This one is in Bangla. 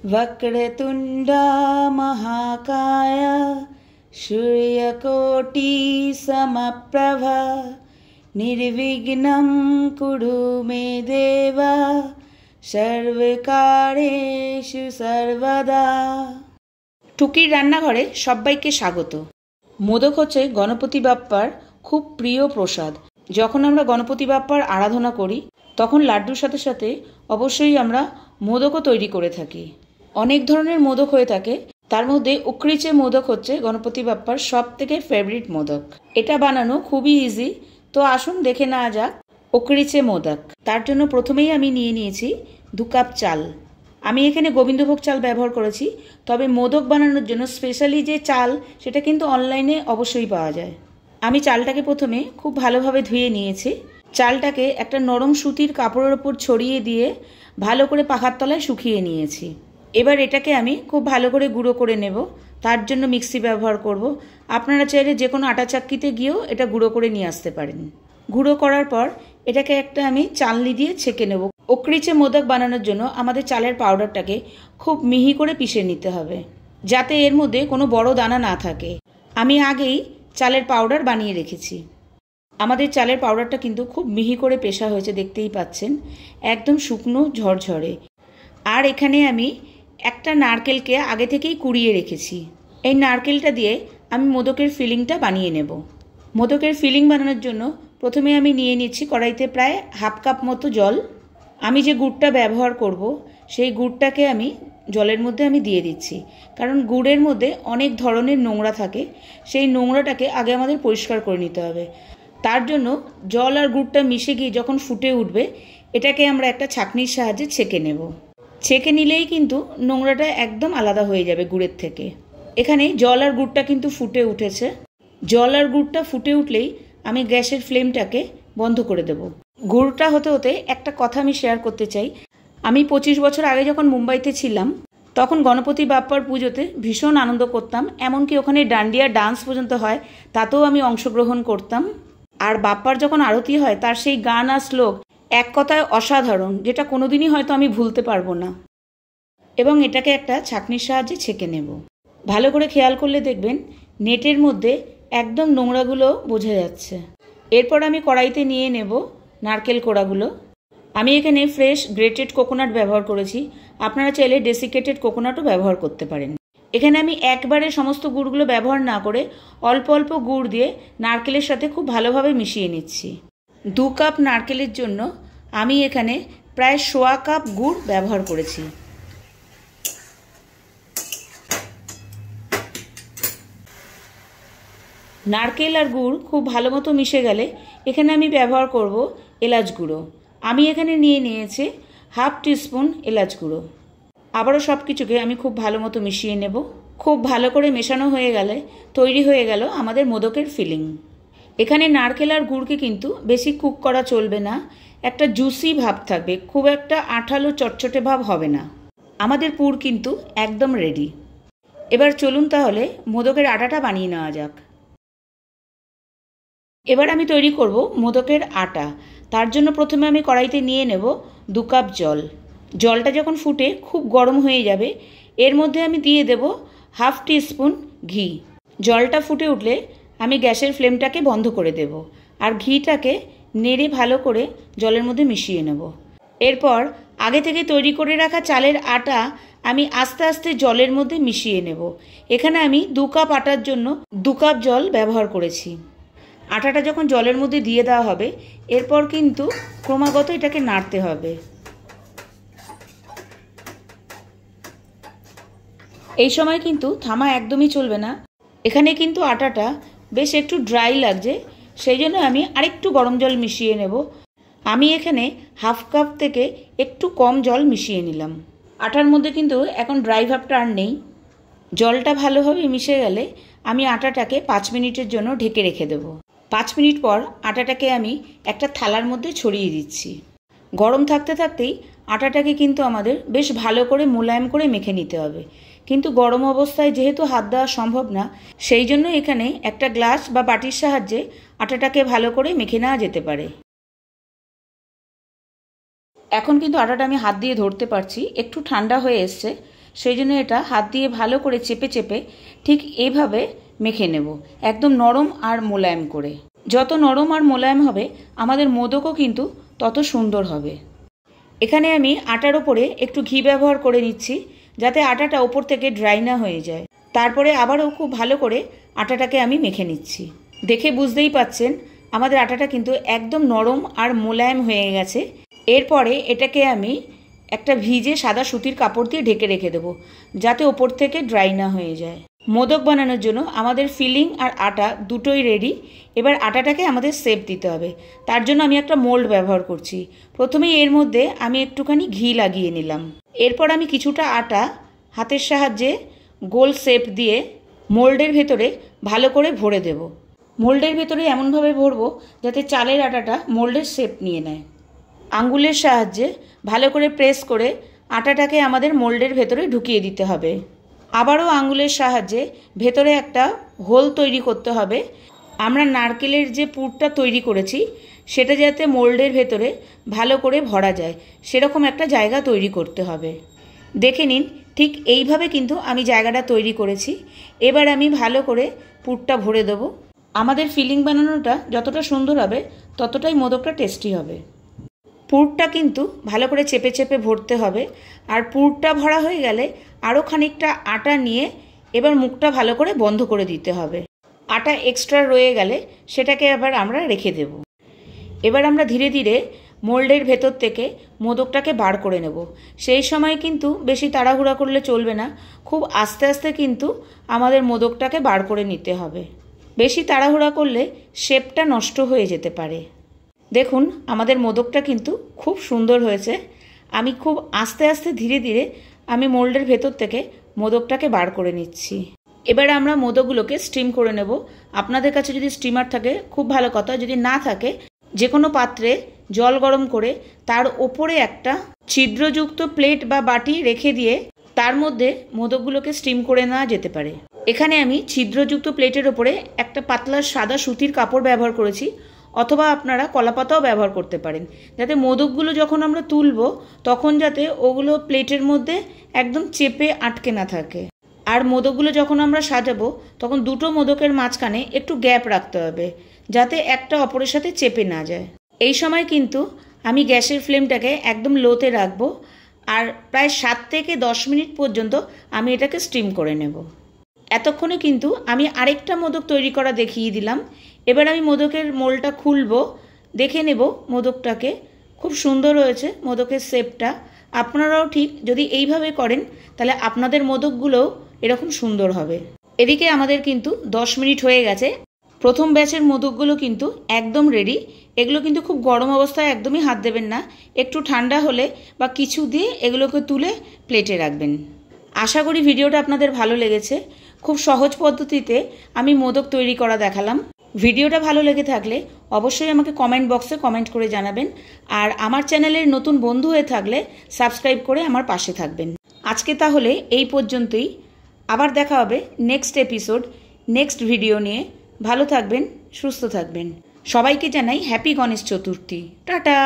वक्रतुण्डा महाकाय सूर्यकोटि समप्रभा निर्विघ्नं कुरु मे देव सर्वकारेषु सर्वदा। টুকির রান্নাঘরে সবাইকে স্বাগত। মোদক হচ্ছে গণপতি বাপ্পার খুব প্রিয় প্রসাদ। যখন আমরা গণপতি বাপ্পার আরাধনা করি তখন লাড্ডুর সাথে সাথে অবশ্যই আমরা মোদকও তৈরি করে থাকি। অনেক ধরনের মোদক হয়ে থাকে, তার মধ্যে উকড়িচে মোদক হচ্ছে গণপতি বাপ্পার সব থেকে ফেভারিট মোদক। এটা বানানো খুবই ইজি, তো আসুন দেখে নেওয়া যাক উকড়িচে মোদক। তার জন্য প্রথমেই আমি নিয়ে নিয়েছি 2 কাপ চাল। আমি এখানে গোবিন্দভোগ চাল ব্যবহার করেছি, তবে মোদক বানানোর জন্য স্পেশালি যে চাল সেটা কিন্তু অনলাইনে অবশ্যই পাওয়া যায়। আমি চালটাকে প্রথমে খুব ভালোভাবে ধুয়ে নিয়েছি। চালটাকে একটা নরম সুতির কাপড়ের ওপর ছড়িয়ে দিয়ে ভালো করে পাখার তলায় শুকিয়ে নিয়েছি। এবার এটাকে আমি খুব ভালো করে গুঁড়ো করে নেব। তার জন্য মিক্সি ব্যবহার করব। আপনারা চাইলে যে কোনো আটা চাক্কিতে গিয়েও এটা গুঁড়ো করে নিয়ে আসতে পারেন। গুঁড়ো করার পর এটাকে একটা আমি চালনি দিয়ে ছেঁকে নেব। উকড়িচে মোদক বানানোর জন্য আমাদের চালের পাউডারটাকে খুব মিহি করে পিষে নিতে হবে, যাতে এর মধ্যে কোনো বড় দানা না থাকে। আমি আগেই চালের পাউডার বানিয়ে রেখেছি। আমাদের চালের পাউডারটা কিন্তু খুব মিহি করে পেষা হয়েছে, দেখতেই পাচ্ছেন, একদম শুকনো ঝরঝরে। আর এখানে আমি একটা নারকেলকে আগে থেকেই কুড়িয়ে রেখেছি। এই নারকেলটা দিয়ে আমি মোদকের ফিলিংটা বানিয়ে নেব। মোদকের ফিলিং বানানোর জন্য প্রথমে আমি নিয়ে নিচ্ছি কড়াইতে প্রায় 1/2 কাপ মতো জল। আমি যে গুড়টা ব্যবহার করব সেই গুড়টাকে আমি জলের মধ্যে আমি দিয়ে দিচ্ছি, কারণ গুড়ের মধ্যে অনেক ধরনের নোংরা থাকে। সেই নোংরাটাকে আগে আমাদের পরিষ্কার করে নিতে হবে। তার জন্য জল আর গুড়টা মিশে গিয়ে যখন ফুটে উঠবে এটাকে আমরা একটা ছাঁকনির সাহায্যে ছেঁকে নেব। ছেঁকে নিলেই কিন্তু নোংরাটা একদম আলাদা হয়ে যাবে গুড়ের থেকে। এখানে জল আর গুড়টা কিন্তু ফুটে উঠেছে। জল আর গুড়টা ফুটে উঠলেই আমি গ্যাসের ফ্লেমটাকে বন্ধ করে দেব। গুড়টা হতে হতে একটা কথা আমি শেয়ার করতে চাই। আমি 25 বছর আগে যখন মুম্বাইতে ছিলাম তখন গণপতি বাপ্পার পুজোতে ভীষণ আনন্দ করতাম। এমনকি ওখানে ডান্ডিয়া ডান্স পর্যন্ত হয়, তাতেও আমি অংশগ্রহণ করতাম। আর বাপ্পার যখন আরতি হয় তার সেই গান আর শ্লোক এক কথায় অসাধারণ, যেটা কোনোদিনই হয়তো আমি ভুলতে পারবো না। এবং এটাকে একটা ছাঁকনির সাহায্যে ছেঁকে নেব। ভালো করে খেয়াল করলে দেখবেন নেটের মধ্যে একদম নোংরাগুলো বোঝা যাচ্ছে। এরপর আমি কড়াইতে নিয়ে নেব নারকেল কোড়াগুলো। আমি এখানে ফ্রেশ গ্রেটেড কোকোনাট ব্যবহার করেছি, আপনারা চাইলে ডেসিকেটেড কোকোনাটও ব্যবহার করতে পারেন। এখানে আমি একবারে সমস্ত গুড়গুলো ব্যবহার না করে অল্প অল্প গুড় দিয়ে নারকেলের সাথে খুব ভালোভাবে মিশিয়ে নিচ্ছি। 2 কাপ নারকেলের জন্য আমি এখানে প্রায় 1/4 কাপ গুড় ব্যবহার করেছি। নারকেল আর গুড় খুব ভালো মতো মিশে গেলে এখানে আমি ব্যবহার করব এলাচ গুঁড়ো। আমি এখানে নিয়ে নিয়েছি 1/2 টিস্পুন এলাচ গুঁড়ো। আবারও সব কিছুকে আমি খুব ভালো মতো মিশিয়ে নেব। খুব ভালো করে মেশানো হয়ে গেলে তৈরি হয়ে গেল আমাদের মোদকের ফিলিং। এখানে নারকেল আর গুড়কে কিন্তু বেশি কুক করা চলবে না, একটা জুসি ভাব থাকবে, খুব একটা আঠালো চটচটে ভাব হবে না। আমাদের পুর কিন্তু একদম রেডি। এবার চলুন তাহলে মোদকের আটাটা বানিয়ে নেওয়া যাক। এবার আমি তৈরি করব মোদকের আটা। তার জন্য প্রথমে আমি কড়াইতে নিয়ে নেব 2 কাপ জল। জলটা যখন ফুটে খুব গরম হয়ে যাবে এর মধ্যে আমি দিয়ে দেব 1/2 টিস্পুন ঘি। জলটা ফুটে উঠলে আমি গ্যাসের ফ্লেমটাকে বন্ধ করে দেব আর ঘিটাকে নেড়ে ভালো করে জলের মধ্যে মিশিয়ে নেব। এরপর আগে থেকে তৈরি করে রাখা চালের আটা আমি আস্তে আস্তে জলের মধ্যে মিশিয়ে নেব। এখানে আমি 2 কাপ আটার জন্য 2 কাপ জল ব্যবহার করেছি। আটাটা যখন জলের মধ্যে দিয়ে দেওয়া হবে এরপর কিন্তু ক্রমাগত এটাকে নাড়তে হবে। এই সময় কিন্তু থামা একদমই চলবে না। এখানে কিন্তু আটাটা বেশ একটু ড্রাই লাগছে, সেই জন্য আমি আরেকটু গরম জল মিশিয়ে নেব। আমি এখানে 1/2 কাপ থেকে একটু কম জল মিশিয়ে নিলাম। আটার মধ্যে কিন্তু এখন ড্রাই ভাবটা আর নেই। জলটা ভালোভাবে মিশে গেলে আমি আটাটাকে 5 মিনিটের জন্য ঢেকে রেখে দেব। 5 মিনিট পর আটাটাকে আমি একটা থালার মধ্যে ছড়িয়ে দিচ্ছি। গরম থাকতে থাকতেই আটাটাকে কিন্তু আমাদের বেশ ভালো করে মোলায়েম করে মেখে নিতে হবে। কিন্তু গরম অবস্থায় যেহেতু হাত দেওয়া সম্ভব না, সেই জন্য এখানে একটা গ্লাস বা বাটির সাহায্যে আটাটাকে ভালো করে মেখে নেওয়া যেতে পারে। এখন কিন্তু আটাটা আমি হাত দিয়ে ধরতে পারছি, একটু ঠান্ডা হয়ে এসছে। সেই জন্য এটা হাত দিয়ে ভালো করে চেপে চেপে ঠিক এইভাবে মেখে নেব, একদম নরম আর মোলায়েম করে। যত নরম আর মোলায়েম হবে আমাদের মোদকও কিন্তু তত সুন্দর হবে। এখানে আমি আটার ওপরে একটু ঘি ব্যবহার করে নিচ্ছি, যাতে আটাটা ওপর থেকে ড্রাই না হয়ে যায়। তারপরে আবারও খুব ভালো করে আটাটাকে আমি মেখে নিচ্ছি। দেখে বুঝতেই পাচ্ছেন আমাদের আটাটা কিন্তু একদম নরম আর মোলায়েম হয়ে গেছে। এরপরে এটাকে আমি একটা ভিজে সাদা সুতির কাপড় দিয়ে ঢেকে রেখে দেবো, যাতে ওপর থেকে ড্রাই না হয়ে যায়। মোদক বানানোর জন্য আমাদের ফিলিং আর আটা দুটোই রেডি। এবার আটাটাকে আমাদের শেপ দিতে হবে। তার জন্য আমি একটা মোল্ড ব্যবহার করছি। প্রথমেই এর মধ্যে আমি একটুখানি ঘি লাগিয়ে নিলাম। এরপর আমি কিছুটা আটা হাতের সাহায্যে গোল শেপ দিয়ে মোল্ডের ভেতরে ভালো করে ভরে দেব। মোল্ডের ভেতরে এমনভাবে ভরবো যাতে চালের আটাটা মোল্ডের শেপ নিয়ে নেয়। আঙ্গুলের সাহায্যে ভালো করে প্রেস করে আটাটাকে আমাদের মোল্ডের ভেতরে ঢুকিয়ে দিতে হবে। আবারও আঙ্গুলের সাহায্যে ভেতরে একটা হোল তৈরি করতে হবে। আমরা নারকেলের যে পুরটা তৈরি করেছি সেটা যাতে মোল্ডের ভেতরে ভালো করে ভরা যায় সেরকম একটা জায়গা তৈরি করতে হবে। দেখে নিন, ঠিক এইভাবে কিন্তু আমি জায়গাটা তৈরি করেছি। এবার আমি ভালো করে পুরটা ভরে দেবো। আমাদের ফিলিং বানানোটা যতটা সুন্দর হবে ততটাই মোদকটা টেস্টি হবে। পুরটা কিন্তু ভালো করে চেপে চেপে ভরতে হবে। আর পুরটা ভরা হয়ে গেলে আরও খানিকটা আটা নিয়ে এবার মুখটা ভালো করে বন্ধ করে দিতে হবে। আটা এক্সট্রা রয়ে গেলে সেটাকে আবার আমরা রেখে দেব। এবার আমরা ধীরে ধীরে মোল্ডের ভেতর থেকে মোদকটাকে বার করে নেব। সেই সময় কিন্তু বেশি তাড়াহুড়া করলে চলবে না, খুব আস্তে আস্তে কিন্তু আমাদের মোদকটাকে বার করে নিতে হবে। বেশি তাড়াহুড়া করলে শেপটা নষ্ট হয়ে যেতে পারে। দেখুন আমাদের মোদকটা কিন্তু খুব সুন্দর হয়েছে। আমি খুব আস্তে আস্তে ধীরে ধীরে আমি মোল্ডের ভেতর থেকে মোদকটাকে বার করে নিচ্ছি। এবার আমরা মোদকগুলোকে স্টিম করে নেব। আপনাদের কাছে যদি স্টিমার থাকে খুব ভালো কথা, যদি না থাকে যে কোনো পাত্রে জল গরম করে তার ওপরে একটা ছিদ্রযুক্ত প্লেট বা বাটি রেখে দিয়ে তার মধ্যে মোদকগুলোকে স্টিম করে নেওয়া যেতে পারে। এখানে আমি ছিদ্রযুক্ত প্লেটের ওপরে একটা পাতলা সাদা সুতির কাপড় ব্যবহার করেছি, অথবা আপনারা কলাপাতাও ব্যবহার করতে পারেন, যাতে মোদকগুলো যখন আমরা তুলব তখন যাতে ওগুলো প্লেটের মধ্যে একদম চেপে আটকে না থাকে। আর মোদকগুলো যখন আমরা সাজাবো তখন দুটো মোদকের মাঝখানে একটু গ্যাপ রাখতে হবে, যাতে একটা অপরের সাথে চেপে না যায়। এই সময় কিন্তু আমি গ্যাসের ফ্লেমটাকে একদম লোতে রাখবো আর প্রায় 7 থেকে 10 মিনিট পর্যন্ত আমি এটাকে স্টিম করে নেব। এতক্ষণে কিন্তু আমি আরেকটা মোদক তৈরি করা দেখিয়ে দিলাম। এবার আমি মোদকের মোলটা খুলবো, দেখে নেব মোদকটাকে। খুব সুন্দর হয়েছে মোদকের শেপটা। আপনারাও ঠিক যদি এইভাবে করেন তাহলে আপনাদের মোদকগুলোও এরকম সুন্দর হবে। এদিকে আমাদের কিন্তু 10 মিনিট হয়ে গেছে। প্রথম ব্যাচের মোদকগুলো কিন্তু একদম রেডি। এগুলো কিন্তু খুব গরম অবস্থায় একদমই হাত দেবেন না, একটু ঠান্ডা হলে বা কিছু দিয়ে এগুলোকে তুলে প্লেটে রাখবেন। আশা করি ভিডিওটা আপনাদের ভালো লেগেছে। খুব সহজ পদ্ধতিতে আমি মোদক তৈরি করা দেখালাম। ভিডিওটা ভালো লেগে থাকলে অবশ্যই আমাকে কমেন্ট বক্সে কমেন্ট করে জানাবেন। আর আমার চ্যানেলের নতুন বন্ধু হয়ে থাকলে সাবস্ক্রাইব করে আমার পাশে থাকবেন। আজকে তাহলে এই পর্যন্তই। আবার দেখা হবে নেক্সট এপিসোড, নেক্সট ভিডিও নিয়ে। ভালো থাকবেন, সুস্থ থাকবেন। সবাইকে জানাই হ্যাপি গণেশ চতুর্থী। টাটা।